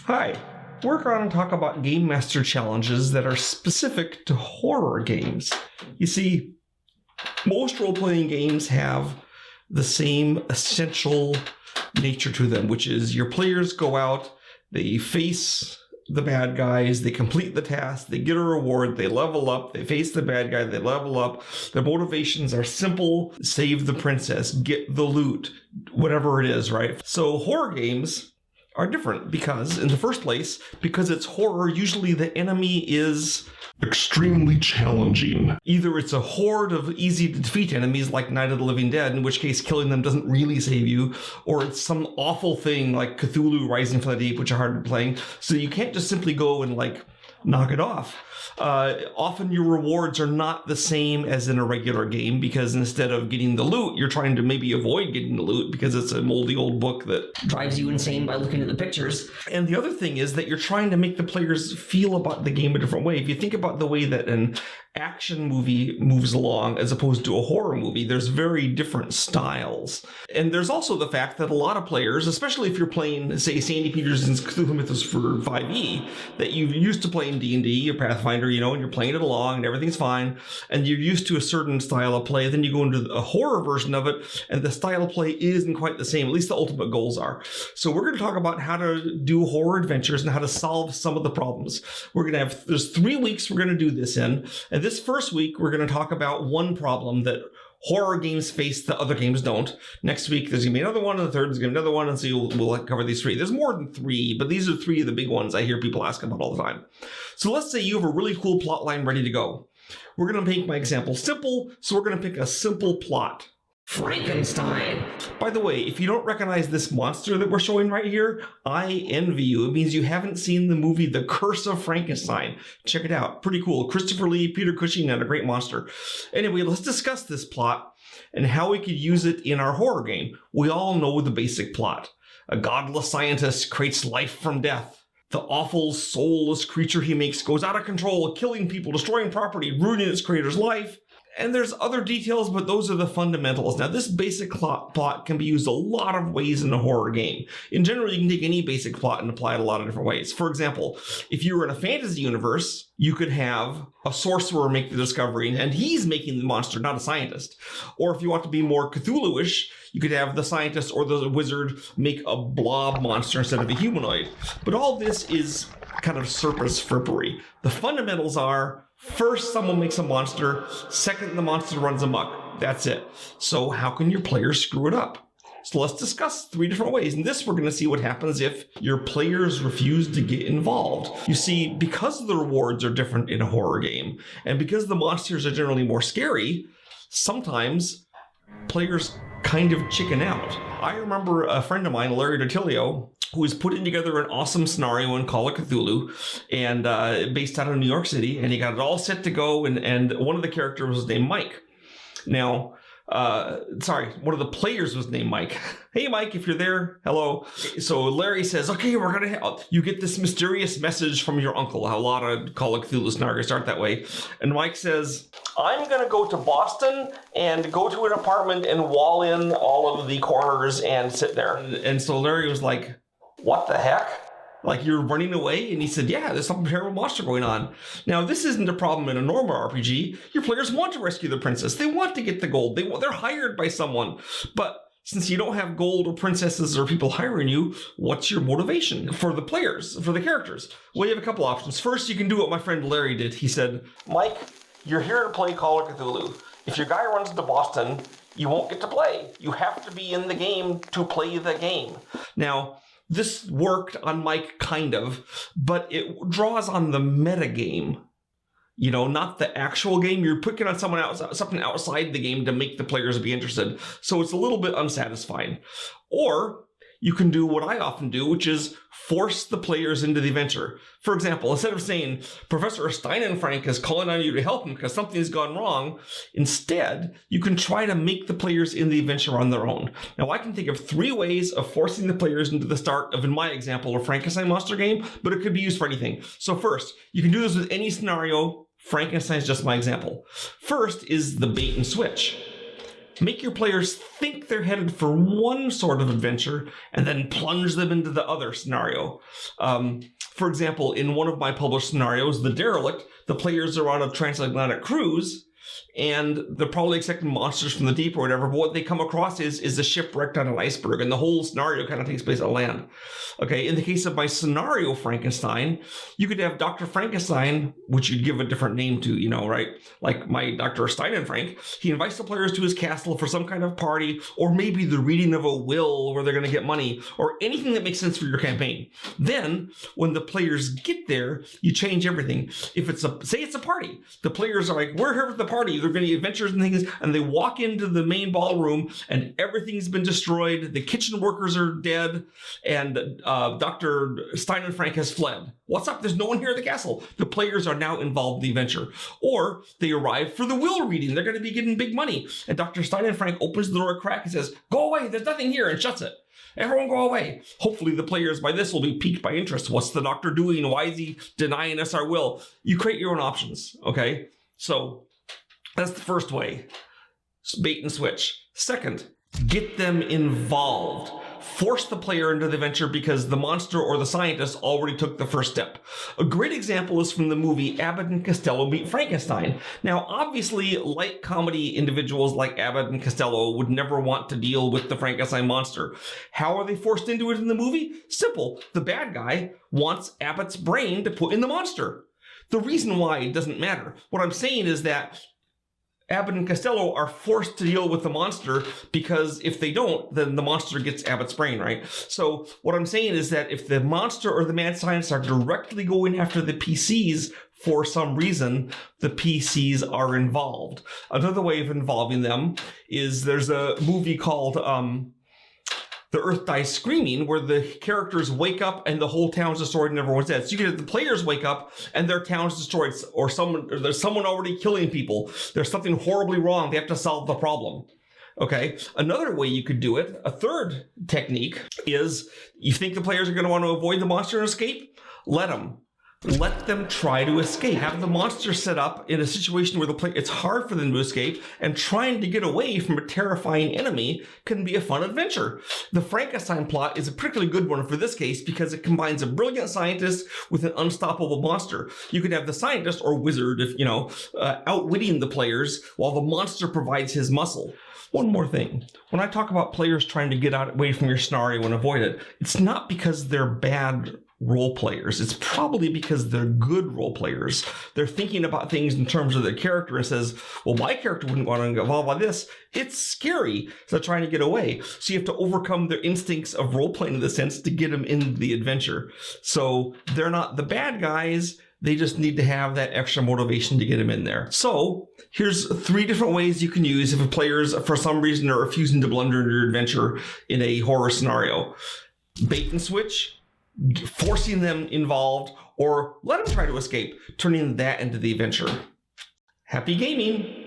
Hi, we're going to talk about Gamemaster challenges that are specific to horror games. You see, most role-playing games have the same essential nature to them, which is your players go out, they face the bad guys, they complete the task, they get a reward, they level up, they face the bad guy, they level up. Their motivations are simple: save the princess, get the loot, whatever it is, right? So horror games are different because, in the first place, because it's horror, usually the enemy is extremely challenging. either it's a horde of easy to defeat enemies like Night of the Living Dead, in which case killing them doesn't really save you, or it's some awful thing like Cthulhu Rising from the Deep, which are hard to play. So you can't just simply go and knock it off. Often your rewards are not the same as in a regular game, because instead of getting the loot, you're trying to maybe avoid getting the loot because it's a moldy old book that drives you insane by looking at the pictures. And the other thing is that you're trying to make the players feel about the game a different way. If you think about the way that an action movie moves along as opposed to a horror movie, there's very different styles. And there's also the fact that a lot of players, especially if you're playing, say, Sandy Petersen's Cthulhu Mythos for 5e, that you've used to playing D&D or Pathfinder, and you're playing it along and everything's fine, and you're used to a certain style of play, then you go into a horror version of it, and the style of play isn't quite the same. At least the ultimate goals are. So we're going to talk about how to do horror adventures and how to solve some of the problems. There's 3 weeks we're going to do this in, and this first week we're going to talk about one problem that horror games face that other games don't. Next week there's going to be another one, and the third is going to be another one, and so we'll cover these 3. There's more than 3, but these are 3 of the big ones I hear people ask about all the time. So let's say you have a really cool plot line ready to go. We're going to make my example simple, so we're going to pick a simple plot. Frankenstein. By the way, if you don't recognize this monster that we're showing right here, I envy you. It means you haven't seen the movie The Curse of Frankenstein. Check it out. Pretty cool. Christopher Lee, Peter Cushing, and a great monster. Anyway, let's discuss this plot and how we could use it in our horror game. We all know the basic plot. A godless scientist creates life from death. The awful, soulless creature he makes goes out of control, killing people, destroying property, ruining its creator's life. And there's other details, but those are the fundamentals. Now, this basic plot can be used a lot of ways in a horror game. In general, you can take any basic plot and apply it a lot of different ways. For example, if you were in a fantasy universe, you could have a sorcerer make the discovery, and he's making the monster, not a scientist. Or if you want to be more Cthulhu-ish, you could have the scientist or the wizard make a blob monster instead of a humanoid. But all this is kind of surface frippery. The fundamentals are: first, someone makes a monster. Second, the monster runs amok. That's it. So how can your players screw it up? So let's discuss 3 different ways. In this, we're going to see what happens if your players refuse to get involved. You see, because the rewards are different in a horror game, and because the monsters are generally more scary, sometimes players kind of chicken out. I remember a friend of mine, Larry D'Attilio, who was putting together an awesome scenario in Call of Cthulhu, and based out of New York City, and he got it all set to go, and one of the characters was named Mike. Now, one of the players was named Mike. Hey, Mike, if you're there, hello. So Larry says, okay, we're going to you get this mysterious message from your uncle. A lot of Call of Cthulhu scenarios start that way. And Mike says, I'm going to go to Boston and go to an apartment and wall in all of the corners and sit there. And so Larry was like, what the heck? Like, you're running away? And he said, yeah, there's some terrible monster going on. Now, this isn't a problem in a normal RPG. Your players want to rescue the princess. They want to get the gold. They're hired by someone. But since you don't have gold or princesses or people hiring you, what's your motivation for the players, for the characters? Well, you have a couple options. First, you can do what my friend Larry did. He said, Mike, you're here to play Call of Cthulhu. If your guy runs to Boston, you won't get to play. You have to be in the game to play the game. Now, this worked on Mike, kind of, but it draws on the meta game. Not the actual game. You're picking on something outside the game to make the players be interested. So it's a little bit unsatisfying. Or you can do what I often do, which is force the players into the adventure. For example, instead of saying, Professor Steinenfrank is calling on you to help him because something's gone wrong, instead, you can try to make the players in the adventure on their own. Now, I can think of 3 ways of forcing the players into the start of, in my example, a Frankenstein monster game, but it could be used for anything. So first, you can do this with any scenario. Frankenstein is just my example. First is the bait and switch. Make your players think they're headed for one sort of adventure and then plunge them into the other scenario. For example, in one of my published scenarios, The Derelict, the players are on a transatlantic cruise, and they're probably expecting monsters from the deep or whatever, but what they come across is a shipwrecked on an iceberg, and the whole scenario kind of takes place on land. Okay, in the case of my scenario Frankenstein, you could have Dr. Frankenstein, which you'd give a different name to, you know, right? Like my Dr. Steinenfrank, he invites the players to his castle for some kind of party, or maybe the reading of a will where they're going to get money, or anything that makes sense for your campaign. Then, when the players get there, you change everything. If it's say it's a party, the players are like, we're here for the party, they're going to adventures and things, and they walk into the main ballroom and everything's been destroyed, the kitchen workers are dead, and Dr. Steinenfrank has fled. What's up? There's no one here at the castle. The players are now involved in the adventure. Or they arrive for the will reading. They're going to be getting big money. And Dr. Steinenfrank opens the door a crack and says, go away, there's nothing here, and shuts it. Everyone go away. Hopefully the players by this will be piqued by interest. What's the doctor doing? Why is he denying us our will? You create your own options, okay? So that's the first way. Bait and switch. Second, get them involved. Force the player into the adventure because the monster or the scientist already took the first step. A great example is from the movie Abbott and Costello Meet Frankenstein. Now, obviously, light comedy individuals like Abbott and Costello would never want to deal with the Frankenstein monster. How are they forced into it in the movie? Simple. The bad guy wants Abbott's brain to put in the monster. The reason why it doesn't matter. What I'm saying is that Abbott and Costello are forced to deal with the monster because if they don't, then the monster gets Abbott's brain, right? So what I'm saying is that if the monster or the mad scientists are directly going after the PCs for some reason, the PCs are involved. Another way of involving them is there's a movie called The Earth Dies Screaming, where the characters wake up and the whole town's destroyed and everyone's dead. So you can have the players wake up and their town's destroyed, or there's someone already killing people. There's something horribly wrong. They have to solve the problem. Okay. Another way you could do it, a third technique, is you think the players are going to want to avoid the monster and escape? Let them. Let them try to escape. Have the monster set up in a situation where it's hard for them to escape, and trying to get away from a terrifying enemy can be a fun adventure. The Frankenstein plot is a particularly good one for this case because it combines a brilliant scientist with an unstoppable monster. You could have the scientist or wizard, if you know, outwitting the players while the monster provides his muscle. One more thing. When I talk about players trying to get away from your scenario and avoid it, it's not because they're bad role players. It's probably because they're good role players. They're thinking about things in terms of their character and says, well, my character wouldn't want to get involved with this. It's scary. So they're trying to get away. So you have to overcome their instincts of role playing in the sense to get them in the adventure. So they're not the bad guys. They just need to have that extra motivation to get them in there. So here's 3 different ways you can use if a players, for some reason, are refusing to blunder into your adventure in a horror scenario. Bait and switch, forcing them involved, or let them try to escape, turning that into the adventure. Happy gaming!